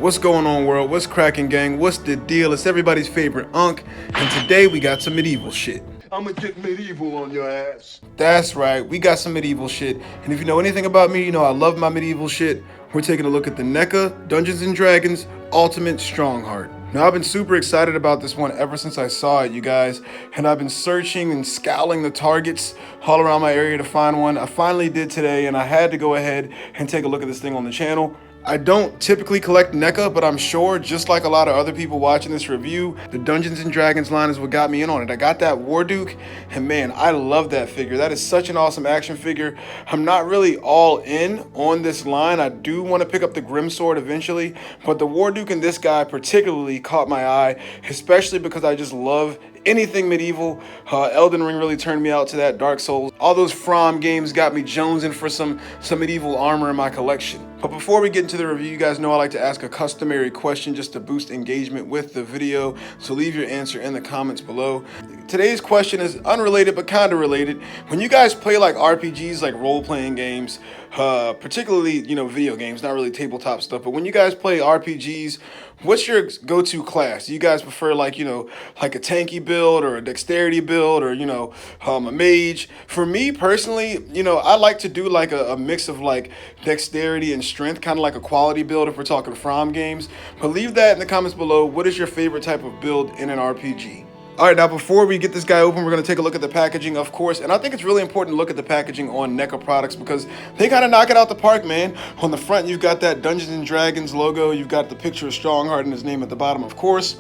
What's going on, world? What's cracking, gang? What's the deal? It's everybody's favorite Unk, and today we got some medieval shit. I'ma get medieval on your ass. That's right, we got some medieval shit, and if you know anything about me, you know I love my medieval shit. We're taking a look at the NECA Dungeons and Dragons Ultimate Strongheart. Now, I've been super excited about this one ever since I saw it, you guys, and I've been searching and scouring the targets all around my area to find one. I finally did today, and I had to go ahead and take a look at this thing on the channel. I don't typically collect NECA, but I'm sure, just like a lot of other people watching this review, the Dungeons and Dragons line is what got me in on it. I got that Warduke, and man, I love that figure. That is such an awesome action figure. I'm not really all in on this line. I do want to pick up the Grimsword eventually, but the Warduke and this guy particularly caught my eye, especially because I just love anything medieval. Elden Ring really turned me out to that. Dark Souls. All those From games got me jonesing for some medieval armor in my collection. But before we get into the review, you guys know I like to ask a customary question just to boost engagement with the video. So leave your answer in the comments below. Today's question is unrelated but kind of related. When you guys play like RPGs, like role-playing games, particularly, video games, not really tabletop stuff, but when you guys play RPGs, what's your go-to class? Do you guys prefer like a tanky build or a dexterity build or, a mage? For me personally, I like to do like a mix of like dexterity and strength, kind of like a quality build if we're talking From games. But leave that in the comments below. What is your favorite type of build in an RPG? All right, now before we get this guy open, we're going to take a look at the packaging, of course. And I think it's really important to look at the packaging on NECA products because they kind of knock it out the park, man. On the front, you've got that Dungeons and Dragons logo. You've got the picture of Strongheart and his name at the bottom, of course.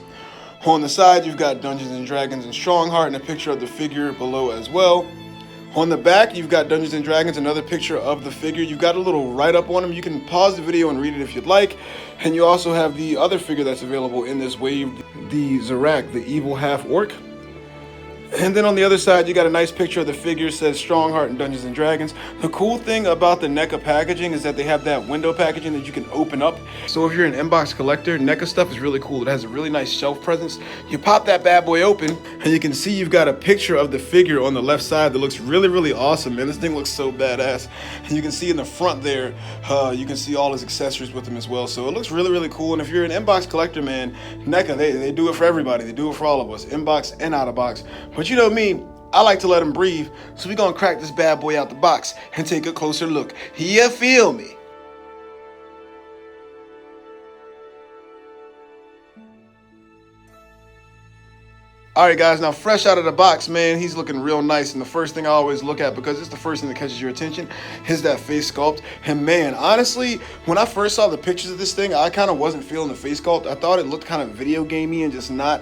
On the side, you've got Dungeons and Dragons and Strongheart and a picture of the figure below as well. On the back, you've got Dungeons and Dragons, another picture of the figure. You've got a little write-up on him. You can pause the video and read it if you'd like. And you also have the other figure that's available in this wave, the Zarak, the evil half-orc. And then on the other side, you got a nice picture of the figure, says Strongheart and Dungeons and Dragons. The cool thing about the NECA packaging is that they have that window packaging that you can open up. So if you're an inbox collector, NECA stuff is really cool. It has a really nice shelf presence. You pop that bad boy open, and you can see you've got a picture of the figure on the left side that looks really, really awesome, man. This thing looks so badass. And you can see in the front there, you can see all his accessories with him as well. So it looks really, really cool. And if you're an inbox collector, man, NECA, they do it for everybody. They do it for all of us, inbox and out of box. But you know me, I like to let him breathe, so we're gonna crack this bad boy out the box and take a closer look. You feel me? Alright guys, now fresh out of the box, man, he's looking real nice, and the first thing I always look at, because it's the first thing that catches your attention, is that face sculpt. And man, honestly, when I first saw the pictures of this thing, I kind of wasn't feeling the face sculpt. I thought it looked kind of video gamey and just not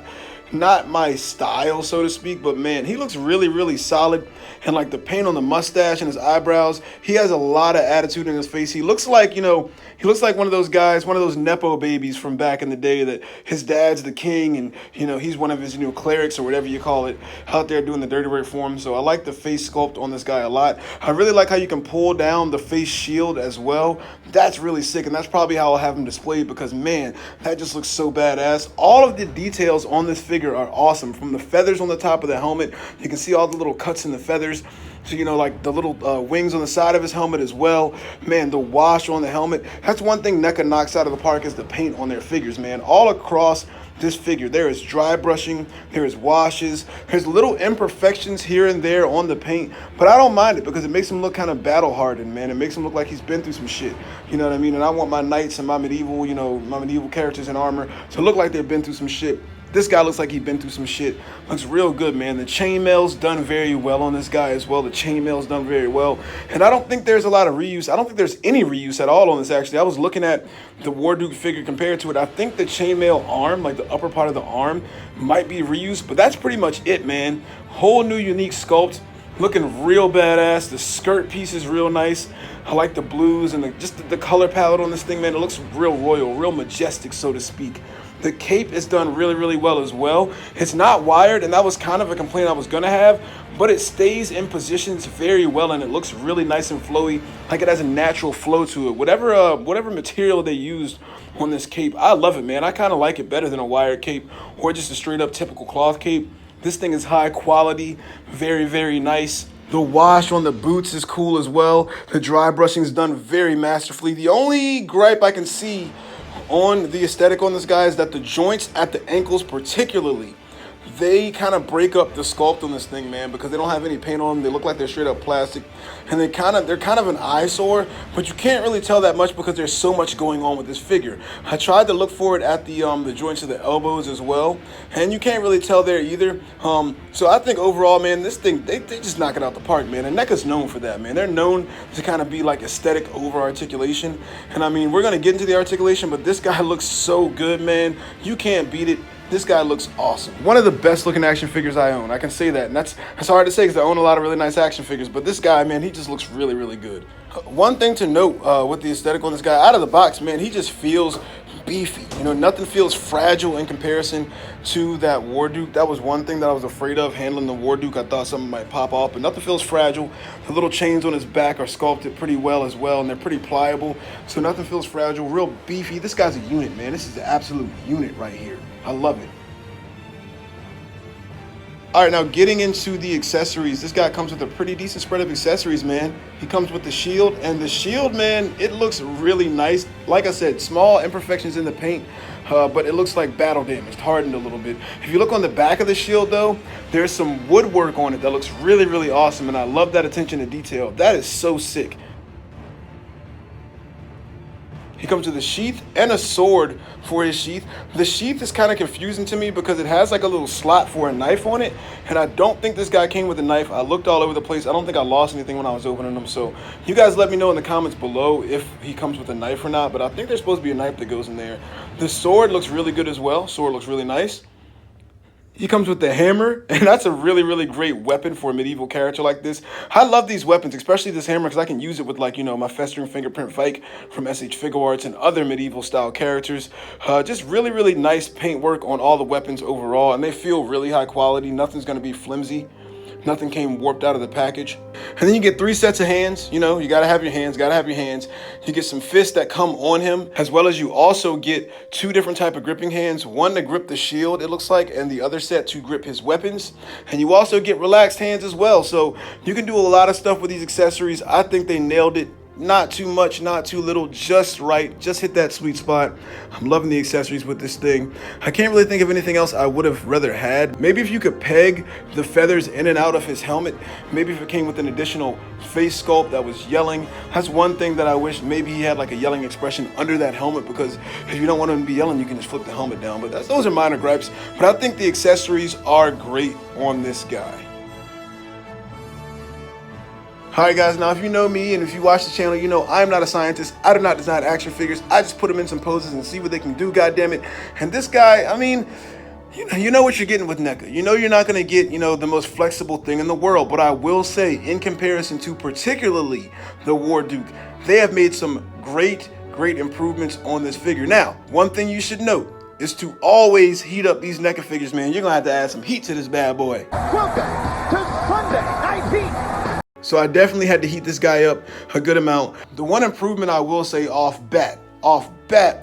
my style, so to speak. But man, he looks really, really solid. And like the paint on the mustache and his eyebrows, he has a lot of attitude in his face. He looks like, he looks like one of those guys, one of those Nepo babies from back in the day that his dad's the king and, he's one of his, clerics or whatever you call it out there doing the dirty work for him. So I like the face sculpt on this guy a lot. I really like how you can pull down the face shield as well. That's really sick, and that's probably how I'll have him displayed because, man, that just looks so badass. All of the details on this figure are awesome. From the feathers on the top of the helmet, you can see all the little cuts in the feathers. So, like the little wings on the side of his helmet as well. Man, the wash on the helmet. That's one thing NECA knocks out of the park is the paint on their figures, man. All across this figure, there is dry brushing, there is washes, there's little imperfections here and there on the paint, but I don't mind it because it makes him look kind of battle hardened, man. It makes him look like he's been through some shit, you know what I mean? And I want my knights and my medieval, my medieval characters in armor to look like they've been through some shit. This guy looks like he's been through some shit. Looks real good, man. The chainmail's done very well on this guy as well. The chainmail's done very well. And I don't think there's a lot of reuse. I don't think there's any reuse at all on this, actually. I was looking at the Warduke figure compared to it. I think the chainmail arm, like the upper part of the arm, might be reused. But that's pretty much it, man. Whole new unique sculpt. Looking real badass. The skirt piece is real nice. I like the blues and just the color palette on this thing, man. It looks real royal, real majestic, so to speak. The cape is done really, really well as well. It's not wired, and that was kind of a complaint I was gonna have, but it stays in positions very well, and it looks really nice and flowy, like it has a natural flow to it. Whatever material they used on this cape, I love it, man. I kind of like it better than a wired cape or just a straight up typical cloth cape. This thing is high quality, very, very nice. The wash on the boots is cool as well. The dry brushing is done very masterfully. The only gripe I can see on the aesthetic on this guy is that the joints at the ankles particularly, they kind of break up the sculpt on this thing, man, because they don't have any paint on them. They look like they're straight up plastic, and they're kind of an eyesore, but you can't really tell that much because there's so much going on with this figure. I tried to look for it at the joints of the elbows as well, and you can't really tell there either. So I think overall, man, this thing, they just knock it out the park, man. And NECA's known for that, man. They're known to kind of be like aesthetic over articulation, and I mean, we're gonna get into the articulation, but this guy looks so good, man. You can't beat it. This guy looks awesome. One of the best looking action figures I own. I can say that. And that's hard to say because I own a lot of really nice action figures. But this guy, man, he just looks really, really good. One thing to note with the aesthetic on this guy, out of the box, man, he just feels beefy. You know, nothing feels fragile in comparison to that Warduke. That was one thing that I was afraid of, handling the Warduke. I thought something might pop off, but nothing feels fragile. The little chains on his back are sculpted pretty well as well, and they're pretty pliable, so nothing feels fragile. Real beefy. This guy's a unit, man. This is the absolute unit right here. I love it. All right, now getting into the accessories, this guy comes with a pretty decent spread of accessories, man. He comes with the shield, and the shield, man, it looks really nice. Like I said, small imperfections in the paint, but it looks like battle damaged, hardened a little bit. If you look on the back of the shield, though, there's some woodwork on it that looks really, really awesome, and I love that attention to detail. That is so sick. He comes with a sheath and a sword for his sheath. The sheath is kind of confusing to me because it has like a little slot for a knife on it, and I don't think this guy came with a knife. I looked all over the place. I don't think I lost anything when I was opening them, so you guys let me know in the comments below if he comes with a knife or not, but I think there's supposed to be a knife that goes in there. The sword looks really good as well. Sword looks really nice. He comes with the hammer, and that's a really, really great weapon for a medieval character like this. I love these weapons, especially this hammer, because I can use it with, like, you know, my Festering Fingerprint Vike from SH Figure Arts and other medieval style characters. Just really, really nice paintwork on all the weapons overall, and they feel really high quality. Nothing's going to be flimsy. Nothing came warped out of the package. And then you get 3 sets of hands. You know, you gotta have your hands, You get some fists that come on him, as well as you also get 2 different type of gripping hands. One to grip the shield, it looks like, and the other set to grip his weapons. And you also get relaxed hands as well. So you can do a lot of stuff with these accessories. I think they nailed it. Not too much, not too little, just right. Just hit that sweet spot. I'm loving the accessories with this thing. I can't really think of anything else I would have rather had. Maybe if you could peg the feathers in and out of his helmet. Maybe if it came with an additional face sculpt that was yelling. That's one thing that I wish. Maybe he had like a yelling expression under that helmet, because if you don't want him to be yelling, you can just flip the helmet down. But those are minor gripes. But I think the accessories are great on this guy. Alright guys, now if you know me and if you watch the channel, you know I'm not a scientist. I do not design action figures. I just put them in some poses and see what they can do, goddammit. And this guy, I mean, you know what you're getting with NECA. You know you're not going to get, you know, the most flexible thing in the world. But I will say, in comparison to particularly the Warduke, they have made some great improvements on this figure. Now, one thing you should note is to always heat up these NECA figures, man. You're going to have to add some heat to this bad boy. Welcome to Sunday Night Heat. So I definitely had to heat this guy up a good amount. The one improvement I will say off bat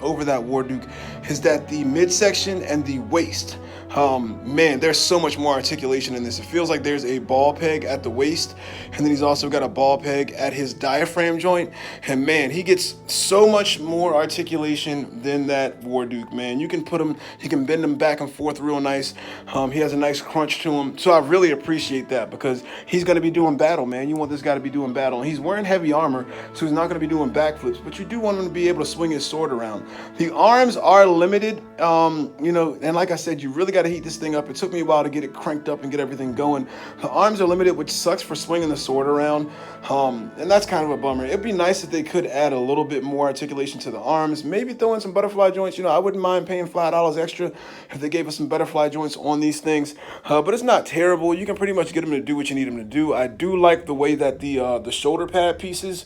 over that Warduke is that the midsection and the waist, man, there's so much more articulation in this. It feels like there's a ball peg at the waist, and then he's also got a ball peg at his diaphragm joint. And man, he gets so much more articulation than that Warduke, man. You can bend him back and forth real nice. He has a nice crunch to him. So I really appreciate that, because he's going to be doing battle, man. You want this guy to be doing battle. And he's wearing heavy armor, so he's not going to be doing backflips, but you do want him to be able to swing his sword around. The arms are limited, you know, and like I said, you really got to heat this thing up. It took me a while to get it cranked up and get everything going. The arms are limited, which sucks for swinging the sword around, and that's kind of a bummer. It'd be nice if they could add a little bit more articulation to the arms, maybe throw in some butterfly joints. You know, I wouldn't mind paying $5 extra if they gave us some butterfly joints on these things, but it's not terrible. You can pretty much get them to do what you need them to do. I do like the way that the shoulder pad pieces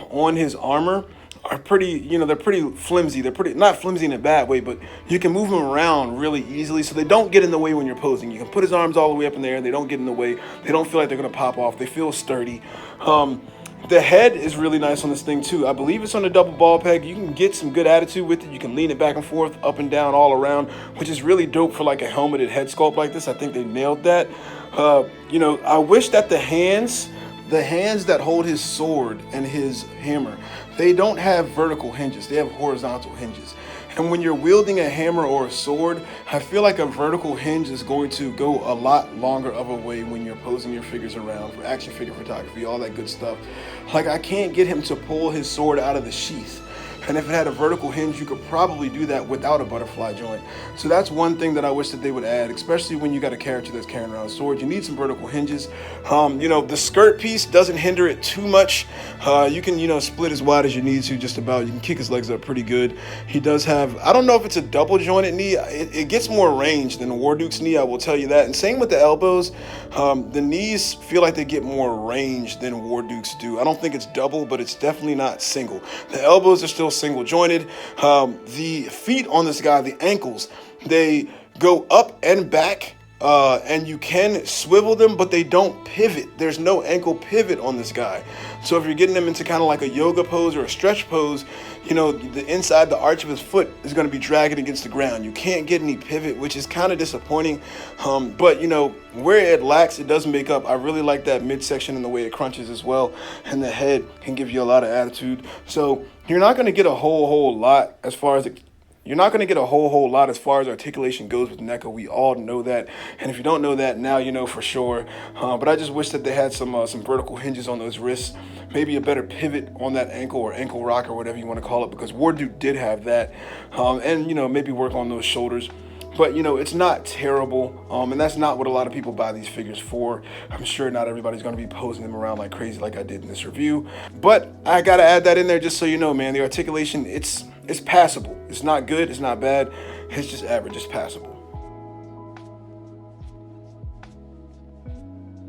on his armor are pretty, you know, they're pretty flimsy. They're pretty, not flimsy in a bad way, but you can move them around really easily, so they don't get in the way when you're posing. You can put his arms all the way up in the air and they don't get in the way. They don't feel like they're going to pop off. They feel sturdy. The head is really nice on this thing too. I believe it's on a double ball peg. You can get some good attitude with it. You can lean it back and forth, up and down, all around, which is really dope for like a helmeted head sculpt like this. I think they nailed that. You know, I wish that the hands that hold his sword and his hammer, they don't have vertical hinges. They have horizontal hinges. And when you're wielding a hammer or a sword, I feel like a vertical hinge is going to go a lot longer of a way when you're posing your figures around for action figure photography, all that good stuff. Like, I can't get him to pull his sword out of the sheath. And if it had a vertical hinge, you could probably do that without a butterfly joint. So that's one thing that I wish that they would add, especially when you got a character that's carrying around a sword. You need some vertical hinges. The skirt piece doesn't hinder it too much. You can, split as wide as you need to, just about. You can kick his legs up pretty good. He does have, I don't know if it's a double jointed knee. It gets more range than Warduke's knee, I will tell you that. And same with the elbows. The knees feel like they get more range than Warduke's do. I don't think it's double, but it's definitely not single. The elbows are still single jointed. The feet on this guy, the ankles, they go up and back, and you can swivel them, but they don't pivot. There's no ankle pivot on this guy. So if you're getting him into kind of like a yoga pose or a stretch pose, the inside, the arch of his foot is going to be dragging against the ground. You can't get any pivot, which is kind of disappointing. But where it lacks, it does make up. I really like that midsection and the way it crunches as well. And the head can give you a lot of attitude. So you're not going to get a whole lot as far as articulation goes with NECA. We all know that. And if you don't know that, now you know for sure. But I just wish that they had some vertical hinges on those wrists. Maybe a better pivot on that ankle or ankle rock or whatever you want to call it, because Warduke did have that. And maybe work on those shoulders. But, it's not terrible, and that's not what a lot of people buy these figures for. I'm sure not everybody's going to be posing them around like crazy like I did in this review. But I got to add that in there just so you know, man. The articulation, it's passable. It's not good. It's not bad. It's just average. It's passable.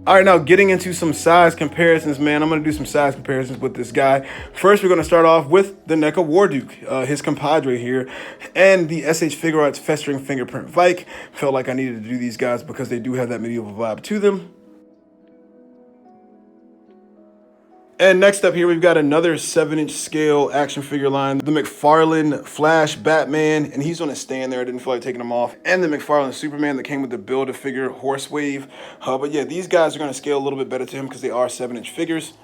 All right, now getting into some size comparisons, man. I'm going to do some size comparisons with this guy. First, we're going to start off with the NECA Warduke, his compadre here, and the SH Figure Arts Festering Fingerprint Vike. Felt like I needed to do these guys because they do have that medieval vibe to them. And next up here, we've got another 7-inch scale action figure line, the McFarlane Flash Batman, and he's on a stand there. I didn't feel like taking him off. And the McFarlane Superman that came with the Build-A-Figure Horse Wave. But yeah, these guys are going to scale a little bit better to him because they are 7-inch figures.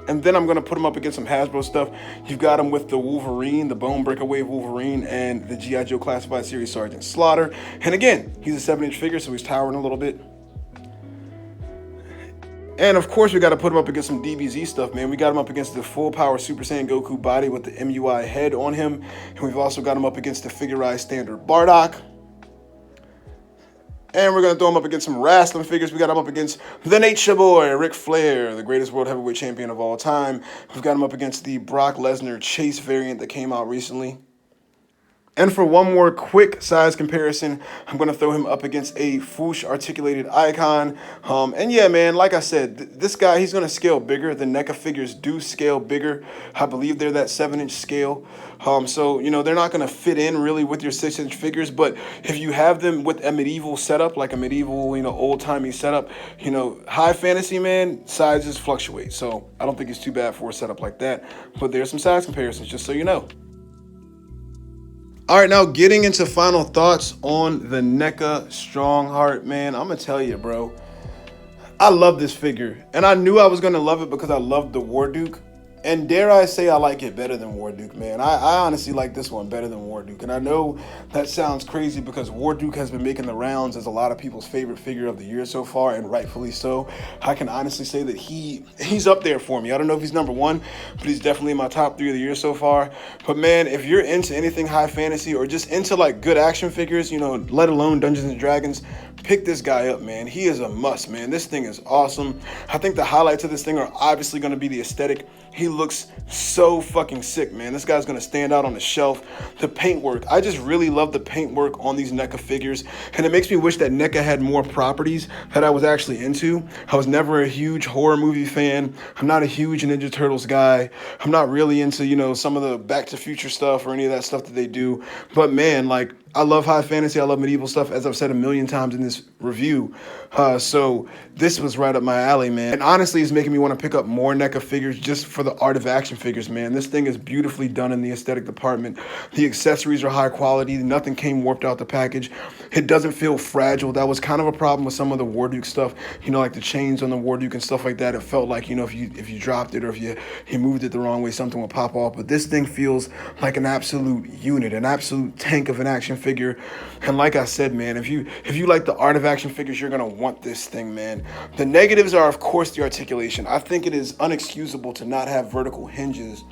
And then I'm going to put him up against some Hasbro stuff. You've got him with the Wolverine, the Bone Breaker Wave Wolverine, and the G.I. Joe Classified Series Sergeant Slaughter. And again, he's a 7-inch figure, so he's towering a little bit. And of course, we got to put him up against some DBZ stuff, man. We got him up against the full power Super Saiyan Goku body with the MUI head on him. And we've also got him up against the figurized standard Bardock. And we're going to throw him up against some wrestling figures. We got him up against the Nature Boy, Ric Flair, the greatest world heavyweight champion of all time. We've got him up against the Brock Lesnar Chase variant that came out recently. And for one more quick size comparison, I'm going to throw him up against a Foosh articulated icon. And yeah, man, like I said, this guy, he's going to scale bigger. The NECA figures do scale bigger. I believe they're that 7-inch scale. So, they're not going to fit in really with your 6-inch figures. But if you have them with a medieval setup, like a medieval, old-timey setup, high fantasy, man, sizes fluctuate. So I don't think it's too bad for a setup like that. But there's some size comparisons, just so you know. All right, now getting into final thoughts on the NECA Strongheart, man. I'm going to tell you, bro, I love this figure. And I knew I was going to love it because I loved the Warduke. And dare I say I like it better than Warduke, man. I honestly like this one better than Warduke. And I know that sounds crazy because Warduke has been making the rounds as a lot of people's favorite figure of the year so far, and rightfully so. I can honestly say that he's up there for me. I don't know if he's number one, but he's definitely in my top 3 of the year so far. But man, if you're into anything high fantasy or just into like good action figures, let alone Dungeons and Dragons, pick this guy up, man. He is a must, man. This thing is awesome. I think the highlights of this thing are obviously going to be the aesthetic. He looks so fucking sick, man. This guy's going to stand out on the shelf. The paintwork. I just really love the paintwork on these NECA figures. And it makes me wish that NECA had more properties that I was actually into. I was never a huge horror movie fan. I'm not a huge Ninja Turtles guy. I'm not really into, some of the Back to Future stuff or any of that stuff that they do. But man, like, I love high fantasy. I love medieval stuff, as I've said a million times in this review. So this was right up my alley, man. And honestly, it's making me want to pick up more NECA figures just for the art of action figures, man. This thing is beautifully done in the aesthetic department. The accessories are high quality. Nothing came warped out the package. It doesn't feel fragile. That was kind of a problem with some of the Warduke stuff, you know, like the chains on the Warduke and stuff like that. It felt like, you know, if you dropped it or if you moved it the wrong way, something would pop off. But this thing feels like an absolute unit, an absolute tank of an action figure. And like I said, man, if you like the art of action figures, you're gonna want this thing, man. The negatives are, of course, the articulation. I think it is unexcusable to not have vertical hinges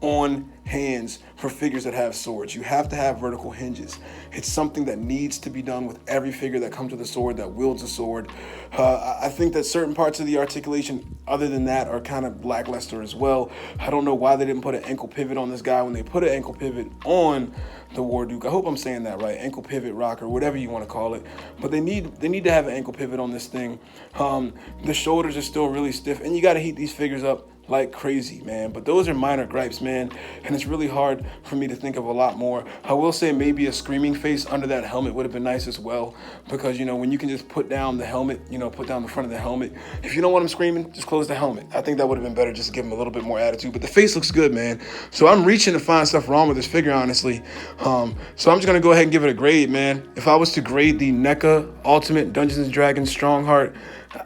on hands for figures that have swords. You have to have vertical hinges. It's something that needs to be done with every figure that comes with a sword, that wields a sword. I think that certain parts of the articulation, other than that, are kind of lackluster as well. I don't know why they didn't put an ankle pivot on this guy when they put an ankle pivot on the Warduke. I hope I'm saying that right. Ankle pivot, rocker, whatever you want to call it. But they need to have an ankle pivot on this thing. The shoulders are still really stiff, and you got to heat these figures up like crazy, man. But those are minor gripes, man, and it's really hard for me to think of a lot more. I will say maybe a screaming face under that helmet would have been nice as well, because, you know, when you can just put down the helmet, you know, put down the front of the helmet, if you don't want him screaming, just close the helmet. I think that would have been better, just to give him a little bit more attitude. But the face looks good, man. So I'm reaching to find stuff wrong with this figure, honestly. So I'm just gonna go ahead and give it a grade, man. If I was to grade the NECA Ultimate Dungeons and Dragons Strongheart,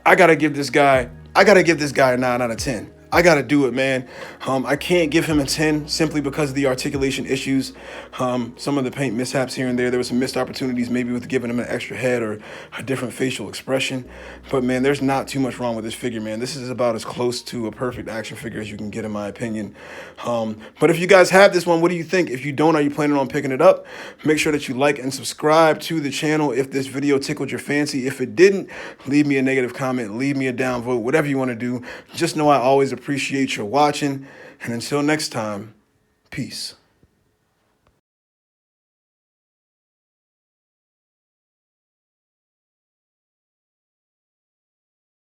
I gotta give this guy a 9 out of 10. I gotta do it, man. I can't give him a 10 simply because of the articulation issues. Some of the paint mishaps here and there. There were some missed opportunities, maybe with giving him an extra head or a different facial expression. But man, there's not too much wrong with this figure, man. This is about as close to a perfect action figure as you can get, in my opinion. But if you guys have this one, what do you think? If you don't, are you planning on picking it up? Make sure that you like and subscribe to the channel if this video tickled your fancy. If it didn't, leave me a negative comment, leave me a downvote, whatever you want to do. Just know I always appreciate your watching, and until next time, peace.